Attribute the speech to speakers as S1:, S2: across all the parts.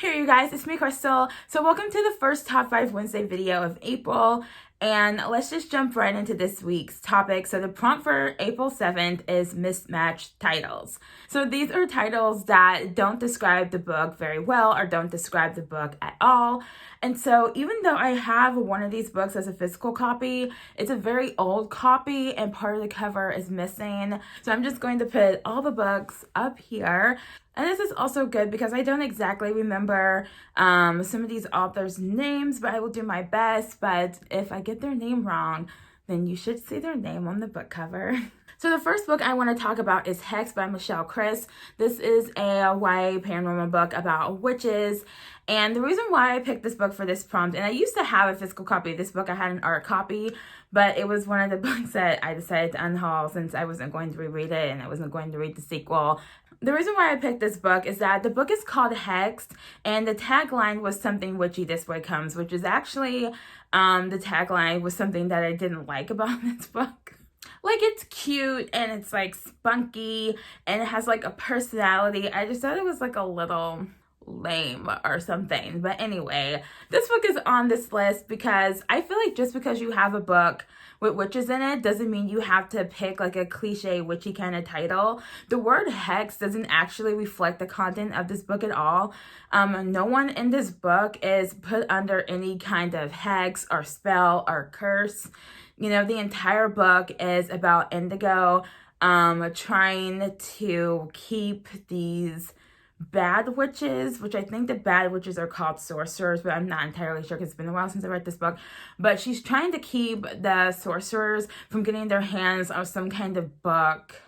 S1: Hey you guys, it's me Crystal. So welcome to the first Top 5 Wednesday video of April, and let's just jump right into this week's topic. So the prompt for April 7th is Mismatched Titles. So these are titles that don't describe the book very well or don't describe the book at all. And so even though I have one of these books as a physical copy, it's a very old copy and part of the cover is missing. So I'm just going to put all the books up here. And this is also good because I don't exactly remember some of these authors' names, but I will do my best. But if I get their name wrong, then you should see their name on the book cover. So the first book I want to talk about is Hex by Michelle Chris. This is a YA paranormal book about witches. And the reason why I picked this book for this prompt, and I used to have a physical copy of this book, I had an art copy, but it was one of the books that I decided to unhaul since I wasn't going to reread it and I wasn't going to read the sequel. The reason why I picked this book is that the book is called Hexed, and the tagline was something witchy this way comes, which is actually the tagline was something that I didn't like about this book. Like, it's cute and it's like spunky and it has like a personality. I just thought it was like a little lame or something. But anyway, this book is on this list because I feel like just because you have a book with witches in it doesn't mean you have to pick like a cliche witchy kind of title. The word hex doesn't actually reflect the content of this book at all. No one in this book is put under any kind of hex or spell or curse. You know, the entire book is about Indigo trying to keep these bad witches, which I think the bad witches are called sorcerers, but I'm not entirely sure because it's been a while since I read this book. But she's trying to keep the sorcerers from getting their hands on some kind of book.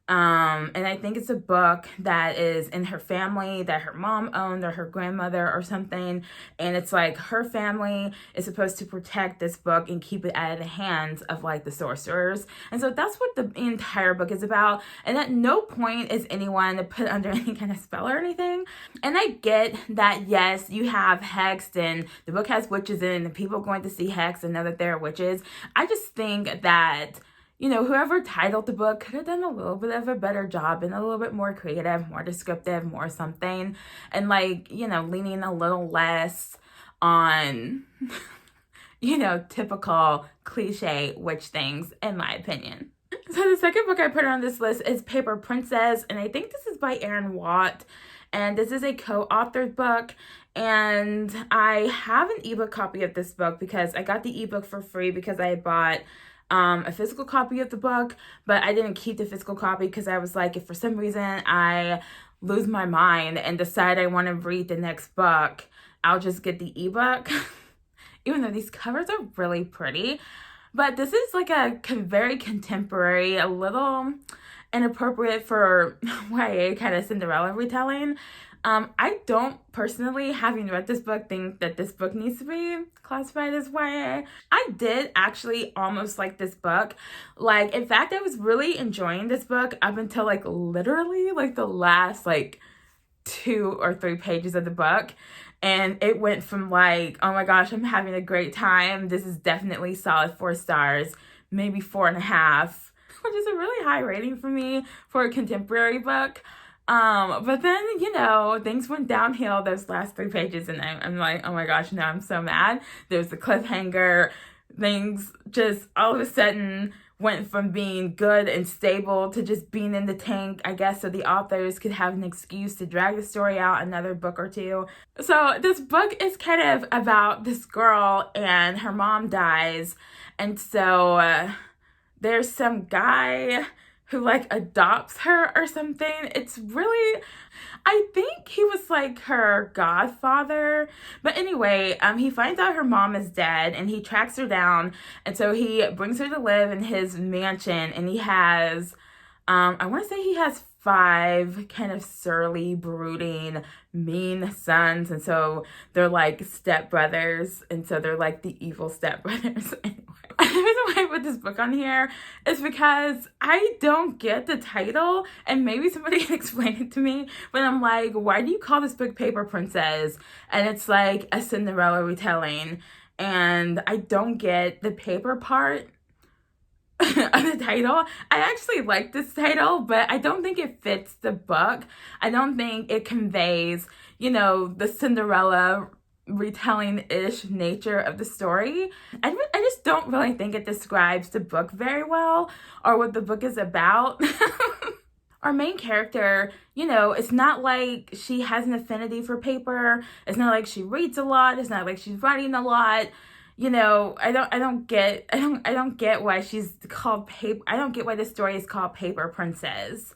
S1: And I think it's a book that is in her family that her mom owned or her grandmother or something. And it's like her family is supposed to protect this book and keep it out of the hands of like the sorcerers. And so that's what the entire book is about. And at no point is anyone put under any kind of spell or anything. And I get that, yes, you have hexed and the book has witches in it and people are going to see hex and know that they're witches. I just think that, you know, whoever titled the book could have done a little bit of a better job and a little bit more creative, more descriptive, more something. And like, you know, leaning a little less on, you know, typical cliche witch things, in my opinion. So the second book I put on this list is Paper Princess. And I think this is by Erin Watt. And this is a co-authored book. And I have an ebook copy of this book because I got the ebook for free because I had bought a physical copy of the book, but I didn't keep the physical copy because I was like, if for some reason I lose my mind and decide I want to read the next book, I'll just get the ebook. Even though these covers are really pretty, but this is like a very contemporary, a little inappropriate for YA kind of Cinderella retelling. I don't personally, having read this book, think that this book needs to be classified as YA. I did actually almost like this book. Like, in fact, I was really enjoying this book up until like literally like the last like 2 or 3 pages of the book. And it went from like, oh my gosh, I'm having a great time. This is definitely solid 4 stars, maybe 4.5, which is a really high rating for me for a contemporary book. But then, you know, things went downhill those last 3 pages and I'm like, oh my gosh, no, I'm so mad. There's the cliffhanger. Things just all of a sudden went from being good and stable to just being in the tank, I guess, so the authors could have an excuse to drag the story out another book or 2. So this book is kind of about this girl and her mom dies. And so there's some guy who like adopts her or something. It's really, I think he was like her godfather. But anyway, he finds out her mom is dead and he tracks her down. And so he brings her to live in his mansion, and he has, I want to say he has 5 kind of surly, brooding, mean sons. And so they're like stepbrothers. And so they're like the evil stepbrothers. Anyway, the reason why I put this book on here is because I don't get the title, and maybe somebody can explain it to me, but I'm like, why do you call this book Paper Princess? And it's like a Cinderella retelling, and I don't get the paper part. the title. I actually like this title, but I don't think it fits the book. I don't think it conveys, the Cinderella retelling-ish nature of the story. I just don't really think it describes the book very well or what the book is about. Our main character, it's not like she has an affinity for paper. It's not like she reads a lot. It's not like she's writing a lot. I don't get why she's called paper. I don't get why this story is called Paper Princess.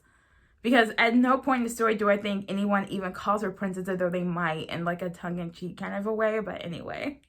S1: Because at no point in the story do I think anyone even calls her princess, although they might in like a tongue-in-cheek kind of a way. But anyway.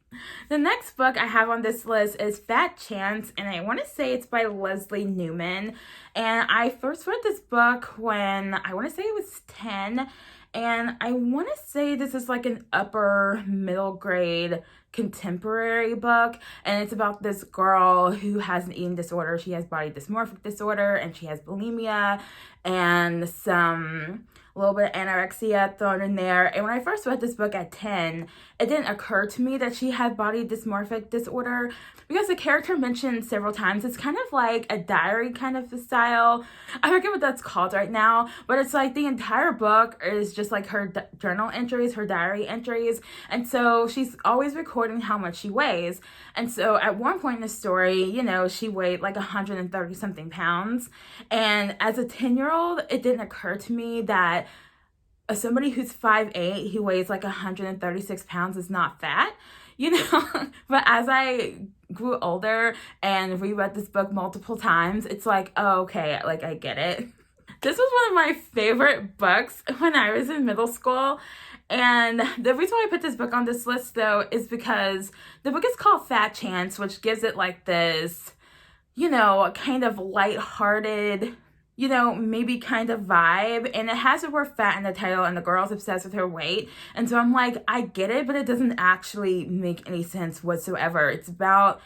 S1: The next book I have on this list is Fat Chance, and I want to say it's by Leslie Newman. And I first read this book when I want to say it was 10. And I want to say this is like an upper middle grade contemporary book, and it's about this girl who has an eating disorder. She has body dysmorphic disorder, and she has bulimia and some a little bit of anorexia thrown in there. And when I first read this book at 10, it didn't occur to me that she had body dysmorphic disorder because the character mentioned several times it's kind of like a diary kind of style. I forget what that's called right now, but it's like the entire book is just like her journal entries, her diary entries. And so she's always recording how much she weighs. And so at one point in the story, she weighed like 130 something pounds. And as a 10-year-old, it didn't occur to me that somebody who's 5'8", who weighs like 136 pounds is not fat, But as I grew older and reread this book multiple times, it's like, oh, okay, like I get it. This was one of my favorite books when I was in middle school. And the reason why I put this book on this list, though, is because the book is called Fat Chance, which gives it like this, kind of lighthearted, maybe kind of vibe. And it has the word fat in the title, and the girl's obsessed with her weight. And so I'm like, I get it, but it doesn't actually make any sense whatsoever. It's about,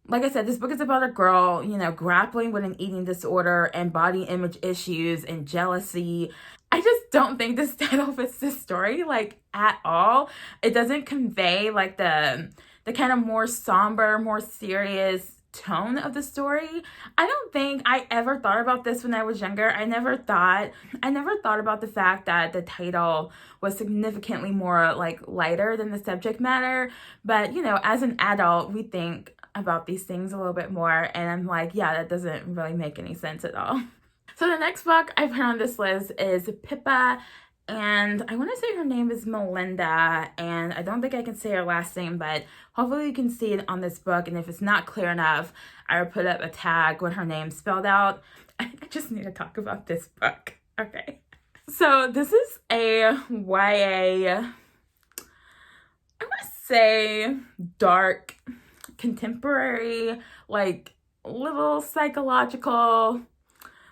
S1: like I said, this book is about a girl, grappling with an eating disorder and body image issues and jealousy. I just don't think this title fits this story, like, at all. It doesn't convey, like, the kind of more somber, more serious tone of the story. I don't think I ever thought about this when I was younger. I never thought about the fact that the title was significantly more, like, lighter than the subject matter. But, as an adult, we think about these things a little bit more, and I'm like, yeah, that doesn't really make any sense at all. So the next book I put on this list is Pippa, and I want to say her name is Melinda, and I don't think I can say her last name, but hopefully you can see it on this book, and if it's not clear enough, I will put up a tag with her name spelled out. I just need to talk about this book. Okay. So this is a YA, I want to say dark, contemporary, like little psychological,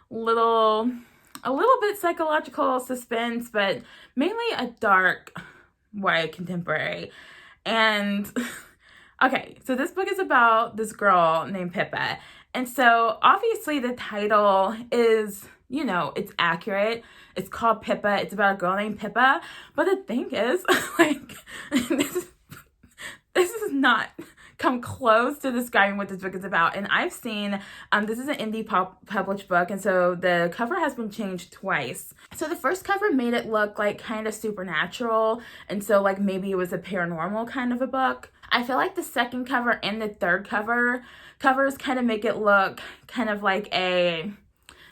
S1: a little bit psychological suspense, but mainly a dark YA contemporary. And okay, so this book is about this girl named Pippa. And so obviously the title is, it's accurate. It's called Pippa. It's about a girl named Pippa. But the thing is, like, this is not come close to describing what this book is about. And I've seen, this is an indie published book, and so the cover has been changed twice. So the first cover made it look like kind of supernatural, and so like maybe it was a paranormal kind of a book. I feel like the second cover and the third covers kind of make it look kind of like a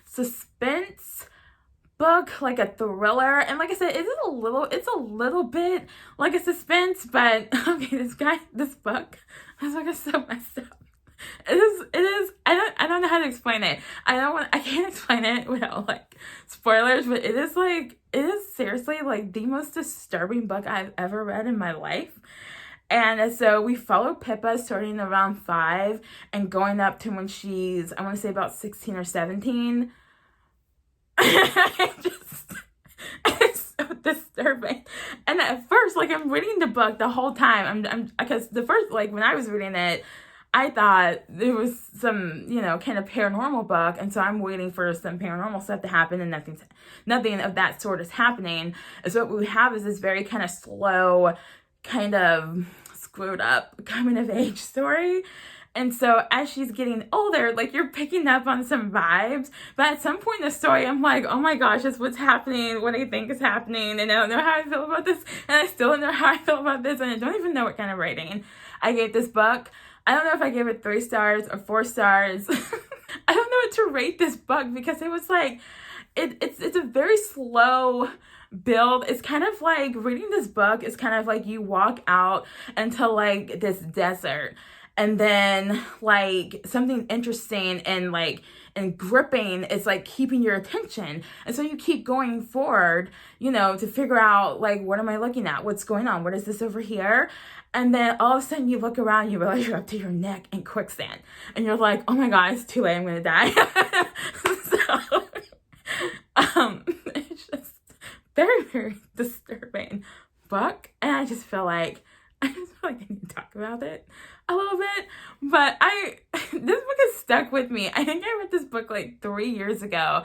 S1: suspense book, like a thriller. And like I said, it's a little bit like a suspense, but okay, this book is so messed up. It is, I don't know how to explain it. I can't explain it without like spoilers, but it is seriously like the most disturbing book I've ever read in my life. And so we follow Pippa starting around 5 and going up to when she's, I want to say about 16 or 17. It's so disturbing. And at first, like, I'm reading the book the whole time. Because the first, like, when I was reading it, I thought there was some, kind of paranormal book. And so I'm waiting for some paranormal stuff to happen, and nothing of that sort is happening. And so what we have is this very kind of slow, kind of screwed up coming of age story. And so as she's getting older, like you're picking up on some vibes. But at some point in the story, I'm like, oh my gosh, that's what's happening, what I think is happening. And I don't know how I feel about this. And I still don't know how I feel about this. And I don't even know what kind of rating I gave this book. I don't know if I gave it 3 stars or 4 stars. I don't know what to rate this book because it was like, it's a very slow build. It's kind of like reading this book is kind of like you walk out into like this desert and then like something interesting and like and gripping is like keeping your attention. And so you keep going forward, you know, to figure out like, what am I looking at? What's going on? What is this over here? And then all of a sudden you look around, you realize you're up to your neck in quicksand. And you're like, oh my God, it's too late, I'm gonna die. So, it's just very, very disturbing book. And I just feel like I need to talk about it a little bit. But this book has stuck with me. I think I read this book like 3 years ago.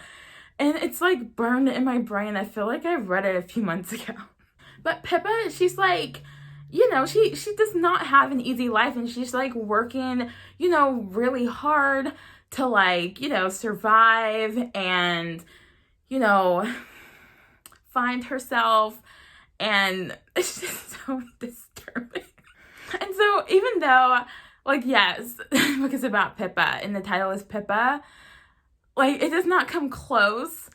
S1: And it's like burned in my brain. I feel like I read it a few months ago. But Pippa, she's like, you know, she does not have an easy life, and she's like working, you know, really hard to like, you know, survive and, you know, find herself. And it's just so disturbing. And so even though, like, yes, the book is about Pippa and the title is Pippa, like, it does not come close.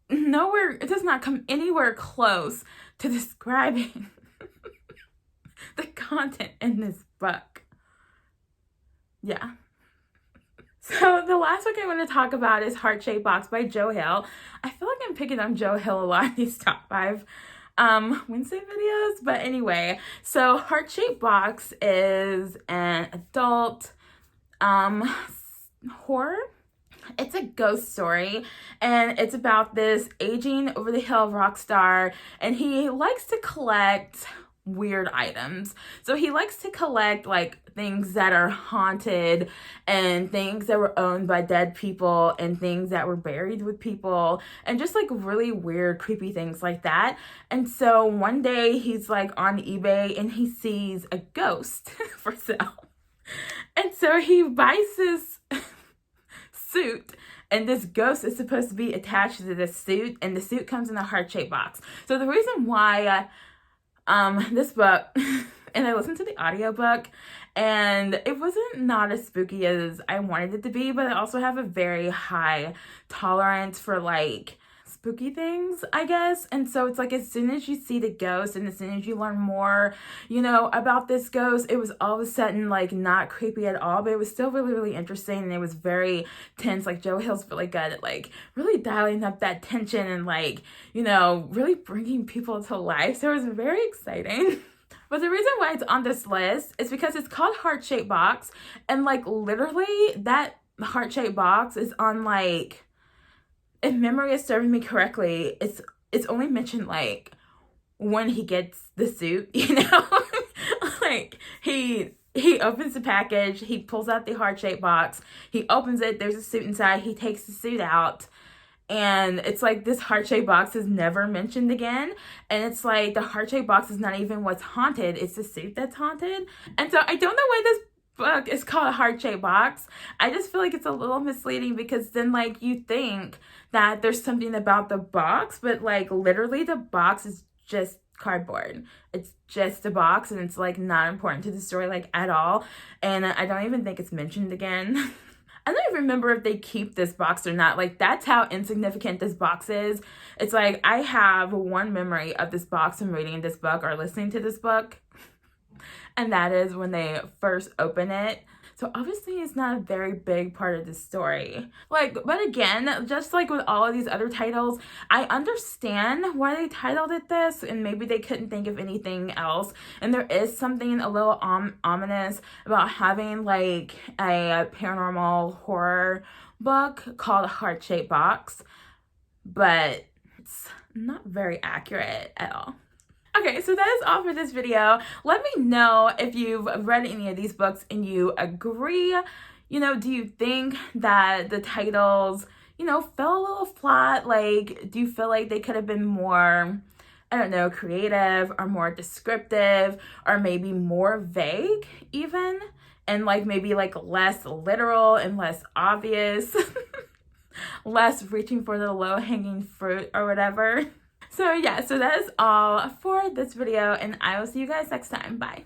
S1: It does not come anywhere close to describing the content in this book. Yeah. So the last book I want to talk about is Heart-Shaped Box by Hale. I feel like I'm picking on Hale a lot in these top 5 Wednesday videos. But anyway, so Heart-Shaped Box is an adult horror. It's a ghost story, and it's about this aging over-the-hill rock star, and he likes to collect weird items. So he likes to collect like things that are haunted and things that were owned by dead people and things that were buried with people and just like really weird, creepy things like that. And so one day he's like on eBay and he sees a ghost for sale. And so he buys this suit, and this ghost is supposed to be attached to this suit, and the suit comes in a heart-shaped box. So the reason why this book, and I listened to the audiobook, and it wasn't not as spooky as I wanted it to be, but I also have a very high tolerance for like spooky things, I guess. And so it's like as soon as you see the ghost and as soon as you learn more, you know, about this ghost, it was all of a sudden like not creepy at all, but it was still really, really interesting, and it was very tense. Like Hale's really good at like really dialing up that tension and like, you know, really bringing people to life. So it was very exciting. But the reason why it's on this list is because it's called Heart-Shaped Box, and like literally that heart-shaped box is on like, if memory is serving me correctly, it's only mentioned like when he gets the suit, you know? Like he opens the package, he pulls out the heart-shaped box, he opens it, there's a suit inside, he takes the suit out, and it's like this heart-shaped box is never mentioned again. And it's like the heart-shaped box is not even what's haunted, it's the suit that's haunted. And so I don't know why this book is called a heart-shaped box. I just feel like it's a little misleading, because then like you think that there's something about the box, but like literally the box is just cardboard. It's just a box, and it's like not important to the story like at all. And I don't even think it's mentioned again. I don't even remember if they keep this box or not. Like, that's how insignificant this box is. It's like I have one memory of this box from reading this book or listening to this book, and that is when they first open it. So obviously it's not a very big part of the story. Like, but again, just like with all of these other titles, I understand why they titled it this, and maybe they couldn't think of anything else. And there is something a little ominous about having like a paranormal horror book called Heart-Shaped Box, but it's not very accurate at all. Okay, so that is all for this video. Let me know if you've read any of these books and you agree. You know, do you think that the titles, you know, fell a little flat? Like, do you feel like they could have been more, I don't know, creative or more descriptive or maybe more vague even and like maybe like less literal and less obvious, less reaching for the low-hanging fruit or whatever. So yeah, so that is all for this video, and I will see you guys next time. Bye.